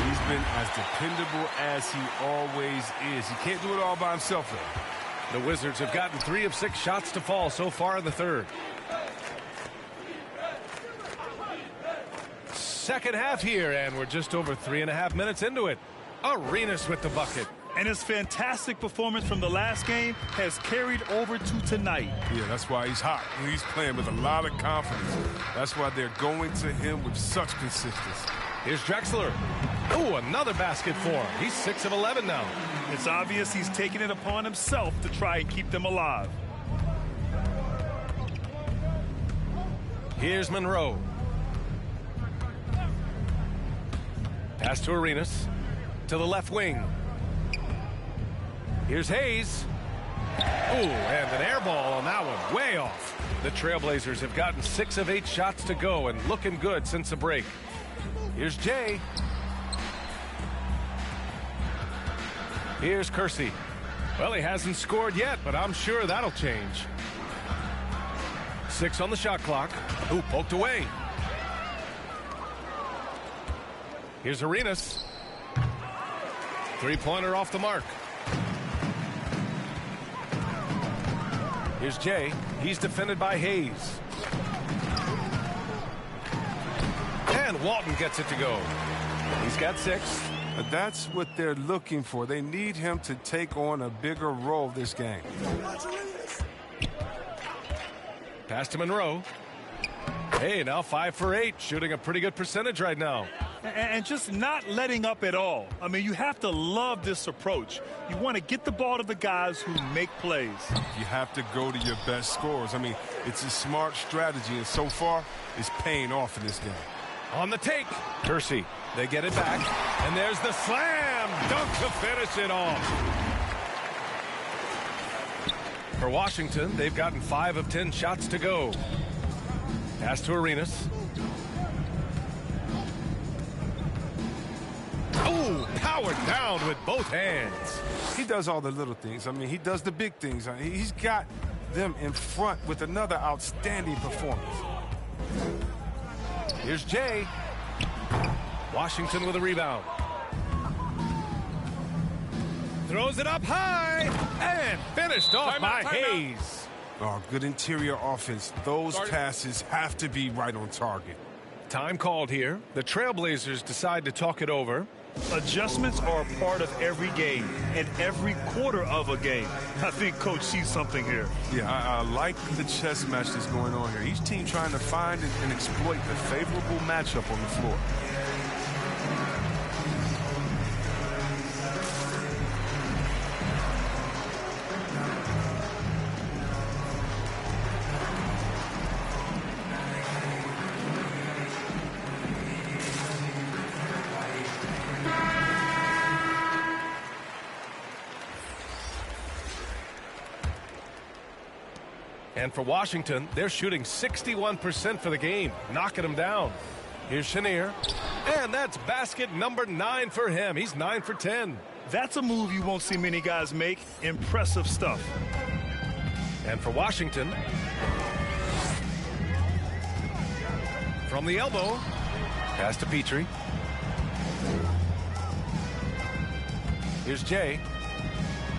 He's been as dependable as he always is. He can't do it all by himself, though. The Wizards have gotten 3 of 6 shots to fall so far in the third. Second half here, and we're just over 3.5 minutes into it. Arenas with the bucket. And his fantastic performance from the last game has carried over to tonight. Yeah, that's why he's hot. He's playing with a lot of confidence. That's why they're going to him with such consistency. Here's Drexler. Oh, another basket for him. He's 6 of 11 now. It's obvious he's taking it upon himself to try and keep them alive. Here's Monroe. Pass to Arenas. To the left wing. Here's Hayes. Oh, and an air ball on that one. Way off. The Trailblazers have gotten 6 of 8 shots to go and looking good since the break. Here's Jay. Here's Kersey. Well, he hasn't scored yet, but I'm sure that'll change. 6 on the shot clock. Ooh, poked away. Here's Arenas. 3-pointer off the mark. Here's Jay. He's defended by Hayes. And Walton gets it to go. He's got 6. That's what they're looking for. They need him to take on a bigger role this game. Pass to Monroe. Hey, now 5 for 8, shooting a pretty good percentage right now. And just not letting up at all. I mean, you have to love this approach. You want to get the ball to the guys who make plays. You have to go to your best scorers. I mean, it's a smart strategy, and so far, it's paying off in this game. On the take, Kersey. They get it back, and there's the slam dunk to finish it off. For Washington, they've gotten 5 of 10 shots to go. Pass to Arenas. Oh, powered down with both hands. He does all the little things. I mean, he does the big things. He's got them in front with another outstanding performance. Here's Jay. Washington with a rebound. Throws it up high and finished off by Hayes. Oh, good interior offense. Those passes have to be right on target. Time called here. The Trailblazers decide to talk it over. Adjustments are a part of every game and every quarter of a game. I think Coach sees something here. Yeah, I like the chess match that's going on here. Each team trying to find and exploit the favorable matchup on the floor. And for Washington, they're shooting 61% for the game, knocking them down. Here's Chenier, and that's basket number 9 for him. He's 9 for 10. That's a move you won't see many guys make. Impressive stuff. And for Washington, from the elbow, pass to Petrie. Here's Jay.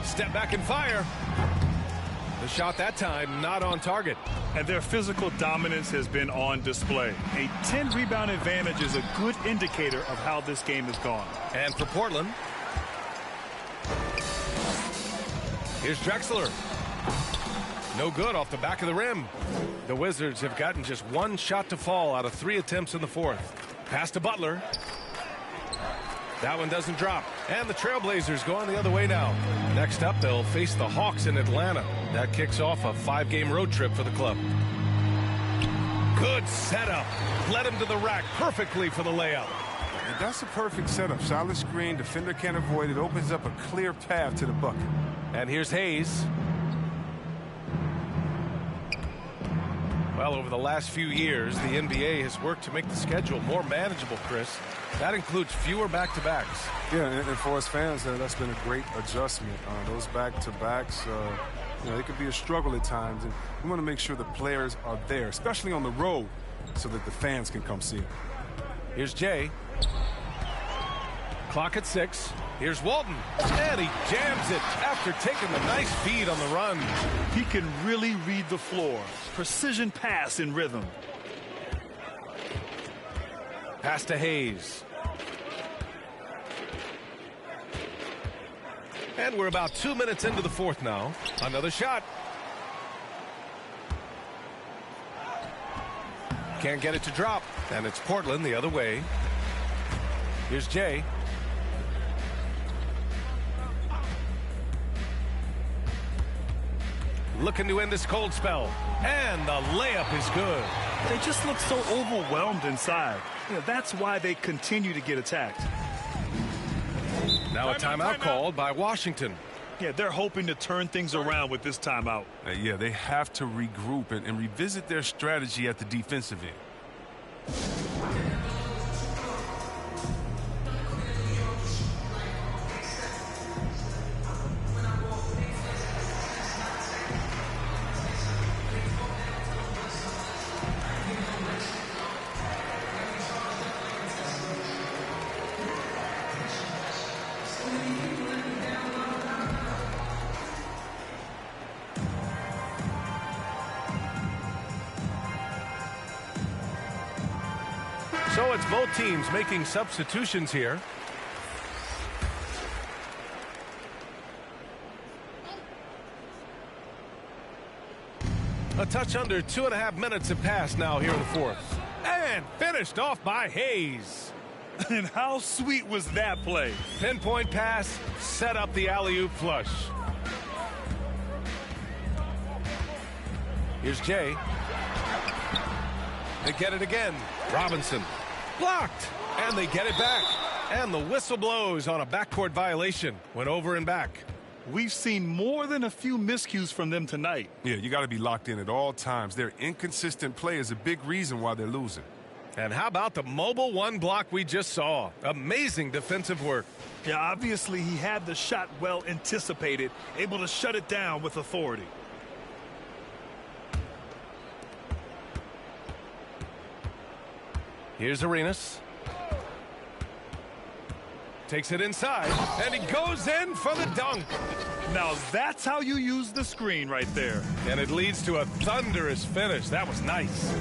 Step back and fire. The shot that time not on target. And their physical dominance has been on display. A 10-rebound advantage is a good indicator of how this game has gone. And for Portland, here's Drexler. No good off the back of the rim. The Wizards have gotten just 1 shot to fall out of 3 attempts in the fourth. Pass to Butler. That one doesn't drop. And the Trailblazers going the other way now. Next up, they'll face the Hawks in Atlanta. That kicks off a 5-game road trip for the club. Good setup. Led him to the rack perfectly for the layup. And that's a perfect setup. Solid screen. Defender can't avoid it. Opens up a clear path to the bucket. And here's Hayes. Well, over the last few years, the NBA has worked to make the schedule more manageable, Chris. That includes fewer back-to-backs. Yeah, and for us fans, that's been a great adjustment. Those back-to-backs, they could be a struggle at times. And we want to make sure the players are there, especially on the road, so that the fans can come see it. Here's Jay. Clock at 6. Here's Walton. And he jams it after taking the nice feed on the run. He can really read the floor. Precision pass in rhythm. Pass to Hayes. And we're about 2 minutes into the fourth now. Another shot. Can't get it to drop. And it's Portland the other way. Here's Jay. Looking to end this cold spell. And the layup is good. They just look so overwhelmed inside. That's why they continue to get attacked. Now a timeout called by Washington. Yeah, they're hoping to turn things around with this timeout. Yeah, they have to regroup and revisit their strategy at the defensive end. So it's both teams making substitutions here. A touch under 2.5 minutes have passed now here in the fourth. And finished off by Hayes. And how sweet was that play? Pinpoint pass, set up the alley-oop flush. Here's Jay. They get it again. Robinson. Blocked. And they get it back. And the whistle blows on a backcourt violation. Went over and back. We've seen more than a few miscues from them tonight. Yeah, you got to be locked in at all times. Their inconsistent play is a big reason why they're losing. And how about the mobile one block we just saw? Amazing defensive work. Yeah, obviously he had the shot well anticipated, able to shut it down with authority. Here's Arenas. Takes it inside, and he goes in for the dunk. Now that's how you use the screen right there. And it leads to a thunderous finish. That was nice.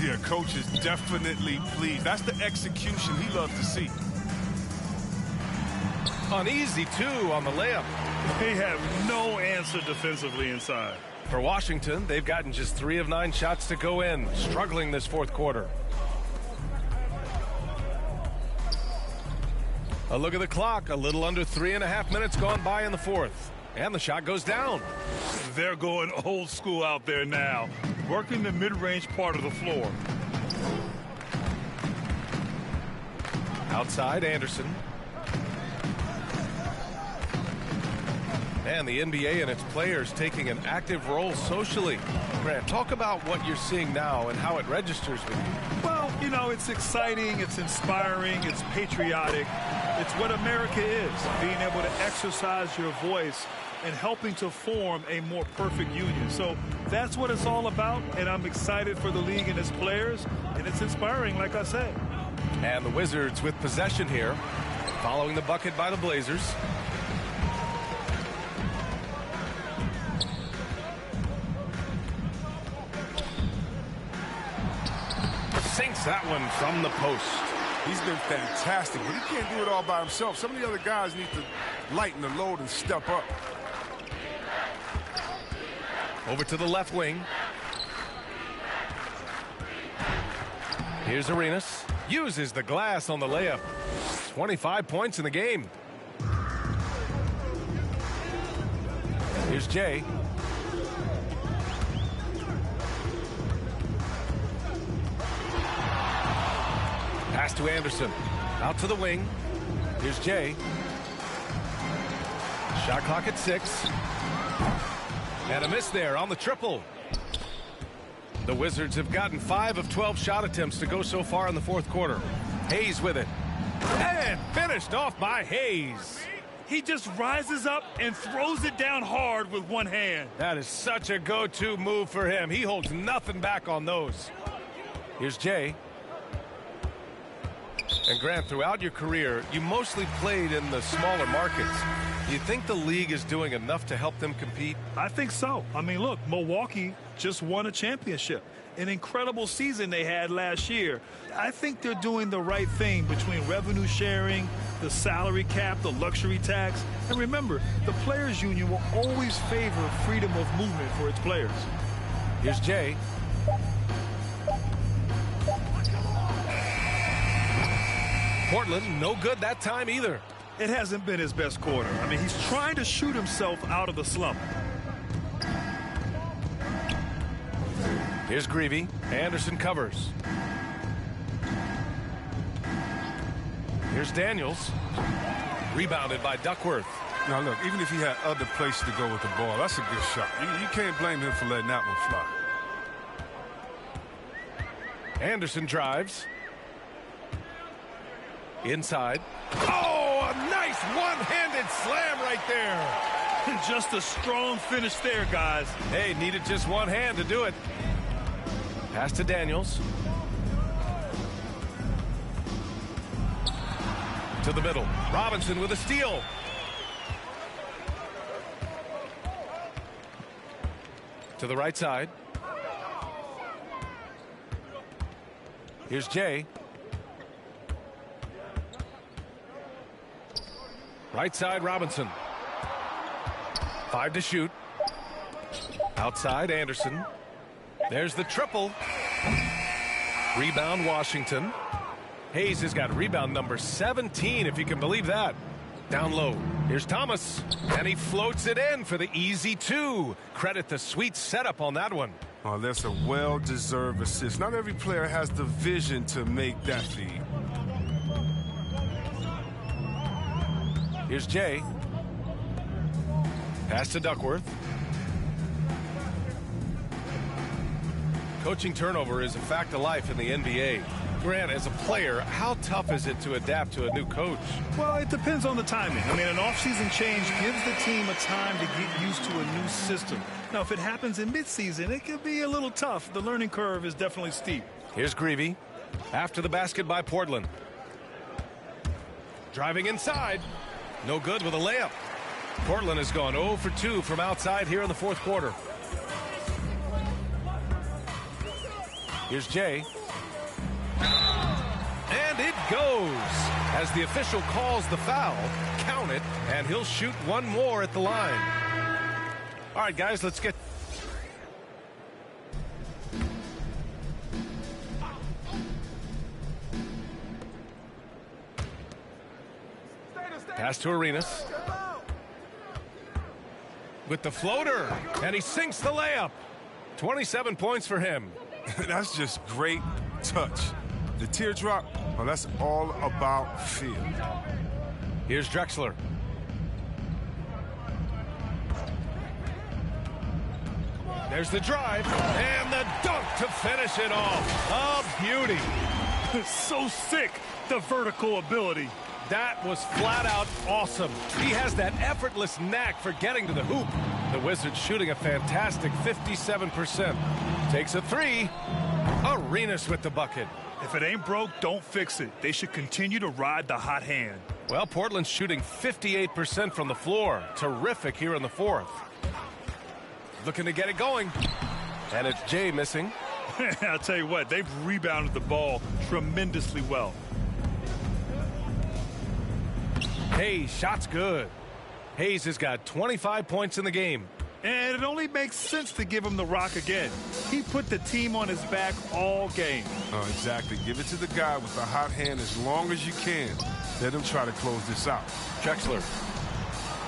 Yeah, coach is definitely pleased. That's the execution he loves to see. Uneasy, too, on the layup. They have no answer defensively inside. For Washington, they've gotten just 3 of 9 shots to go in, struggling this fourth quarter. A look at the clock. A little under 3.5 minutes gone by in the fourth. And the shot goes down. They're going old school out there now, working the mid-range part of the floor. Outside, Anderson. And the NBA and its players taking an active role socially. Grant, talk about what you're seeing now and how it registers with you. Well, you know, it's exciting, it's inspiring, it's patriotic. It's what America is, being able to exercise your voice and helping to form a more perfect union. So that's what it's all about, and I'm excited for the league and its players, and it's inspiring, like I said. And the Wizards with possession here, following the bucket by the Blazers. Sinks that one from the post. He's been fantastic, but he can't do it all by himself. Some of the other guys need to lighten the load and step up. Over to the left wing. Here's Arenas. Uses the glass on the layup. 25 points in the game. Here's Jay. Pass to Anderson. Out to the wing. Here's Jay. Shot clock at 6. And a miss there on the triple. The Wizards have gotten 5 of 12 shot attempts to go so far in the fourth quarter. Hayes with it. And finished off by Hayes. He just rises up and throws it down hard with one hand. That is such a go-to move for him. He holds nothing back on those. Here's Jay. And Grant, throughout your career, you mostly played in the smaller markets. Do you think the league is doing enough to help them compete? I think so. I mean, look, Milwaukee just won a championship. An incredible season they had last year. I think they're doing the right thing between revenue sharing, the salary cap, the luxury tax. And remember, the players' union will always favor freedom of movement for its players. Here's Jay. Portland, no good that time either. It hasn't been his best quarter. I mean, he's trying to shoot himself out of the slump. Here's Greavy. Anderson covers. Here's Daniels. Rebounded by Duckworth. Now, look, even if he had other places to go with the ball, that's a good shot. You can't blame him for letting that one fly. Anderson drives. Inside. Oh, a nice one-handed slam right there. Just a strong finish there, guys. Hey, needed just one hand to do it. Pass to Daniels. To the middle. Robinson with a steal. To the right side. Here's Jay. Right side, Robinson. 5 to shoot. Outside, Anderson. There's the triple. Rebound, Washington. Hayes has got rebound number 17, if you can believe that. Down low. Here's Thomas. And he floats it in for the easy 2. Credit the sweet setup on that one. Oh, that's a well-deserved assist. Not every player has the vision to make that feed. Here's Jay. Pass to Duckworth. Coaching turnover is a fact of life in the NBA. Grant, as a player, how tough is it to adapt to a new coach? Well, it depends on the timing. I mean, an offseason change gives the team a time to get used to a new system. Now, if it happens in midseason, it could be a little tough. The learning curve is definitely steep. Here's Greavy. After the basket by Portland. Driving inside. No good with a layup. Portland has gone 0 for 2 from outside here in the fourth quarter. Here's Jay. And it goes. As the official calls the foul, count it, and he'll shoot one more at the line. All right, guys, let's get... Pass to Arenas. With the floater, and he sinks the layup. 27 points for him. That's just great touch. The teardrop, well, that's all about feel. Here's Drexler. There's the drive and the dunk to finish it off. A beauty. So sick, the vertical ability. That was flat out awesome. He has that effortless knack for getting to the hoop. The Wizards shooting a fantastic 57%. Takes a three. Arenas with the bucket. If it ain't broke, don't fix it. They should continue to ride the hot hand. Well, Portland's shooting 58% from the floor. Terrific here in the fourth. Looking to get it going. And it's Jay missing. I'll tell you what, they've rebounded the ball tremendously well. Hayes, shot's good. Hayes has got 25 points in the game. And it only makes sense to give him the rock again. He put the team on his back all game. Oh, exactly. Give it to the guy with the hot hand as long as you can. Let him try to close this out. Drexler.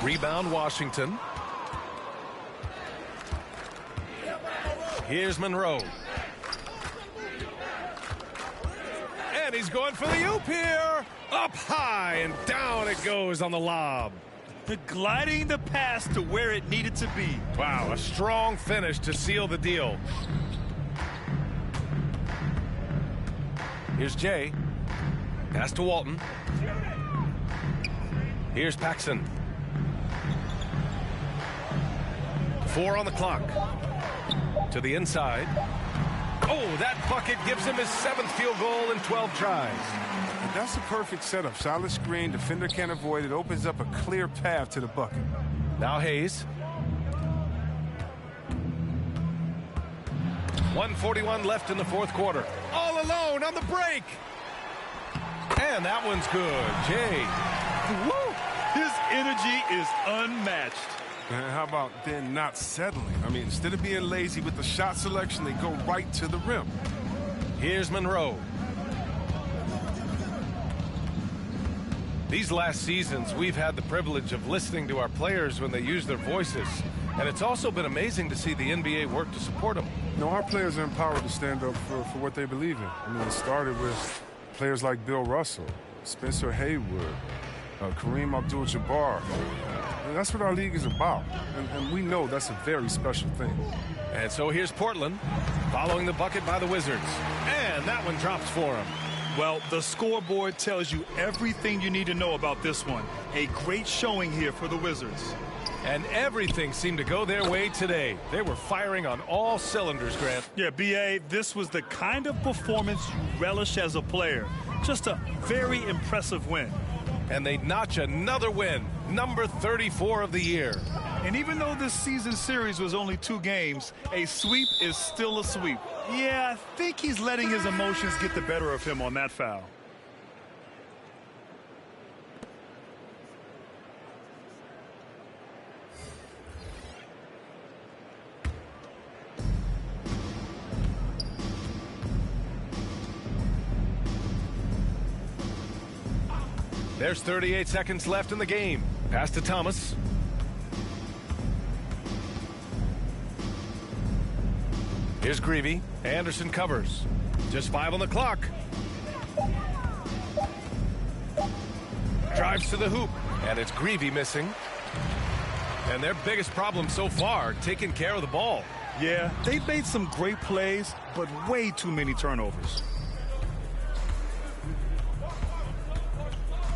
Rebound, Washington. Here's Monroe. And he's going for the oop here. Up high and down it goes on the lob. Gliding the pass to where it needed to be. Wow, a strong finish to seal the deal. Here's Jay. Pass to Walton. Here's Paxson. 4 on the clock. To the inside. Oh, that bucket gives him his 7th field goal in 12 tries. That's a perfect setup. Solid screen. Defender can't avoid it. Opens up a clear path to the bucket. Now Hayes. 1:41 left in the fourth quarter. All alone on the break. And that one's good. Jay. Woo! His energy is unmatched. And how about then not settling? I mean, instead of being lazy with the shot selection, they go right to the rim. Here's Monroe. These last seasons, we've had the privilege of listening to our players when they use their voices. And it's also been amazing to see the NBA work to support them. No, our players are empowered to stand up for what they believe in. I mean, it started with players like Bill Russell, Spencer Haywood, Kareem Abdul-Jabbar. And that's what our league is about. And we know that's a very special thing. And so here's Portland, following the bucket by the Wizards. And that one drops for him. Well, the scoreboard tells you everything you need to know about this one. A great showing here for the Wizards. And everything seemed to go their way today. They were firing on all cylinders, Grant. Yeah, B.A., this was the kind of performance you relish as a player. Just a very impressive win. And they notch another win, number 34 of the year. And even though this season series was only 2 games, a sweep is still a sweep. Yeah, I think he's letting his emotions get the better of him on that foul. There's 38 seconds left in the game. Pass to Thomas. Here's Greavy. Anderson covers. Just 5 on the clock. Drives to the hoop. And it's Greavy missing. And their biggest problem so far, taking care of the ball. Yeah, they've made some great plays, but way too many turnovers.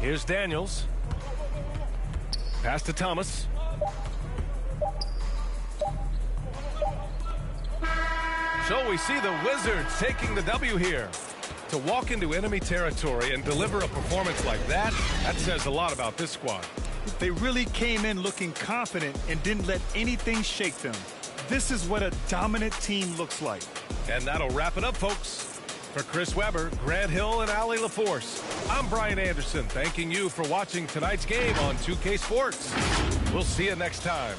Here's Daniels. Pass to Thomas. So we see the Wizards taking the W here. To walk into enemy territory and deliver a performance like that says a lot about this squad. They really came in looking confident and didn't let anything shake them. This is what a dominant team looks like. And that'll wrap it up, folks. For Chris Webber, Grant Hill, and Allie LaForce, I'm Brian Anderson, thanking you for watching tonight's game on 2K Sports. We'll see you next time.